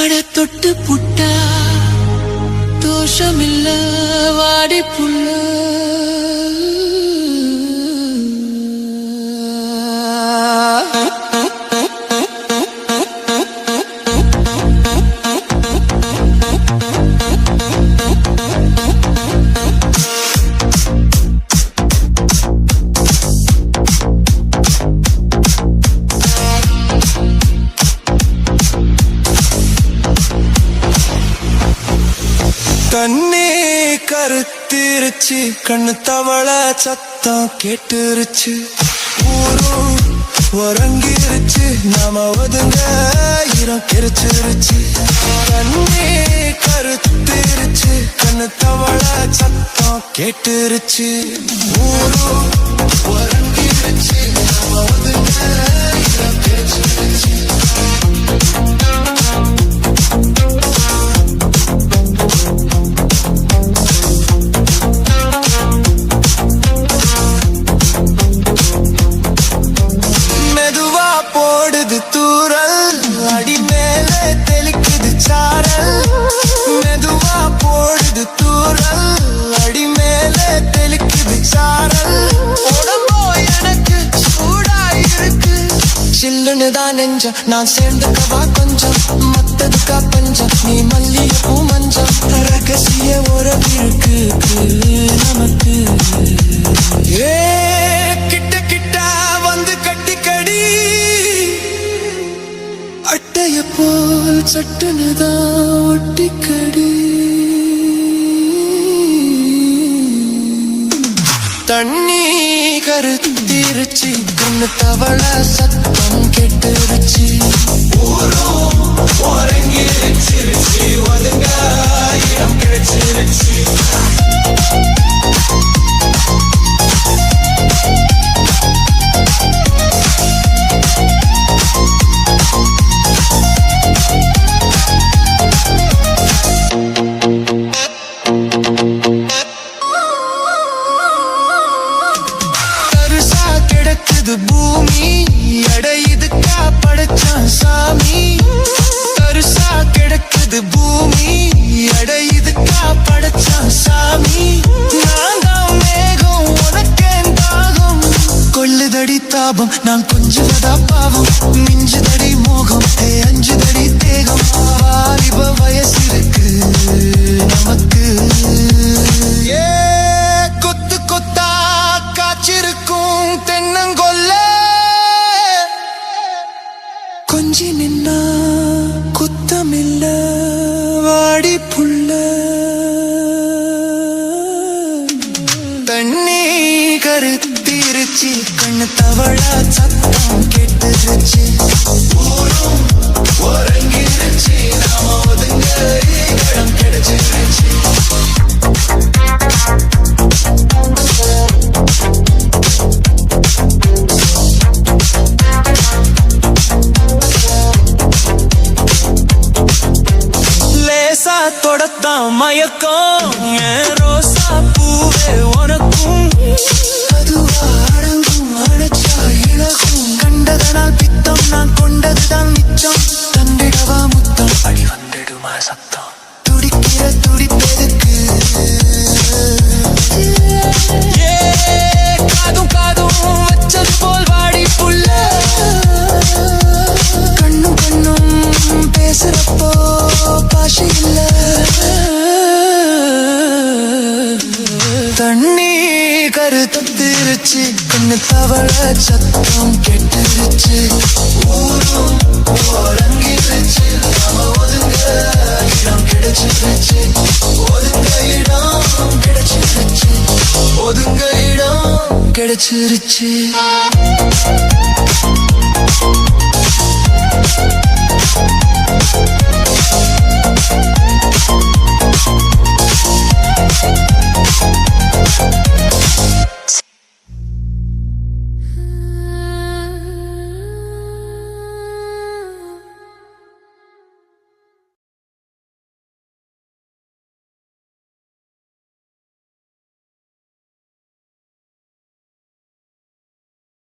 தொட்டு புட்டா தோஷமில்ல வாடி புள்ள கண்ணே கருத்திருச்சு கண்ணு தவள சத்தம் கேட்டுருச்சு ஊரும் உறங்கிருச்சு நாம ஒதுங்க இரம் கிடைச்சிருச்சு கண்ணே கருத்திருச்சு கண்ணு தவள சத்தம் கேட்டுருச்சு ஊரும் உறங்கிருச்சு நாம ஒதுங்க இரம் கிடைச்சிருச்சு நான் சேர்ந்துக்கவா கொஞ்சம் மத்ததுக்கா பஞ்சம் நீ மல்லிகைப்பூ மஞ்சம் ரகசிய உறவு இருக்கு நமக்கு ஏ கிட்ட கிட்ட வந்து கட்டிக்கடி அட்டைய போல் சட்டுனுதான் ஒட்டிக்கடி தண்ணி கருத்திருச்சு கண்ணு தவள சத்தம் கேட்டுருச்சு ஊரும் உறங்கிருச்சு ஒதுங்க இடம் கிடைச்சிருச்சு பூமி எடை இதுக்கா படைச்சான் சாமி தரிசா கிடக்குது பூமி எடை இதுக்கா படைச்சான் சாமி நான்தான் மேகம் உனக்கேன் தாகம் கொள்ளுதடி தாபம் நான் கொஞ்சுவதா பாவம் மிஞ்சுதடி மோகம் அஞ்சுதடி தேகம் வாலிப வயசு இருக்கு நமக்கு ஏ கொத்து கொத்தா காய்ச்சிருக்கும் தென்னங்கொல்ல கொஞ்சி நின்னா குத்தமில்ல வாடி புள்ள தண்ணி கருத்திருச்சு கண்ணு தவள சத்தம் கேட்டுருச்சு ஊரும் உறங்கிருச்சு நாம ஒதுங்க இடம் கிடைச்சிருச்சு தொடத்தான் மயக்கம் ரோசா பூவே உனக்கும் அதுவா அடங்கும் அடைச்சா இழகும் கண்டதனால் பித்தம் நான் கொண்டதுதான் மிச்சம் தந்திடவா முத்தம் அடி வந்துடுமா சத்தம் துடிக்கிற துடிப்பெருக்கு காதும் காதும் வச்சது போல் வாடி புள்ள கண்ணும் கண்ணும் பேசுறப்போ பாஷை இல்ல தண்ணி கருத்திருச்சு கண்ணு தவள சத்தம் கேட்டுருச்சு ஊரும் உறங்கிருச்சு நாம ஒதுங்க இடம் கிடைச்சிருச்சு ஒதுங்க இடம் கிடைச்சிருச்சு ஒதுங்க இடம் கிடைச்சிருச்சு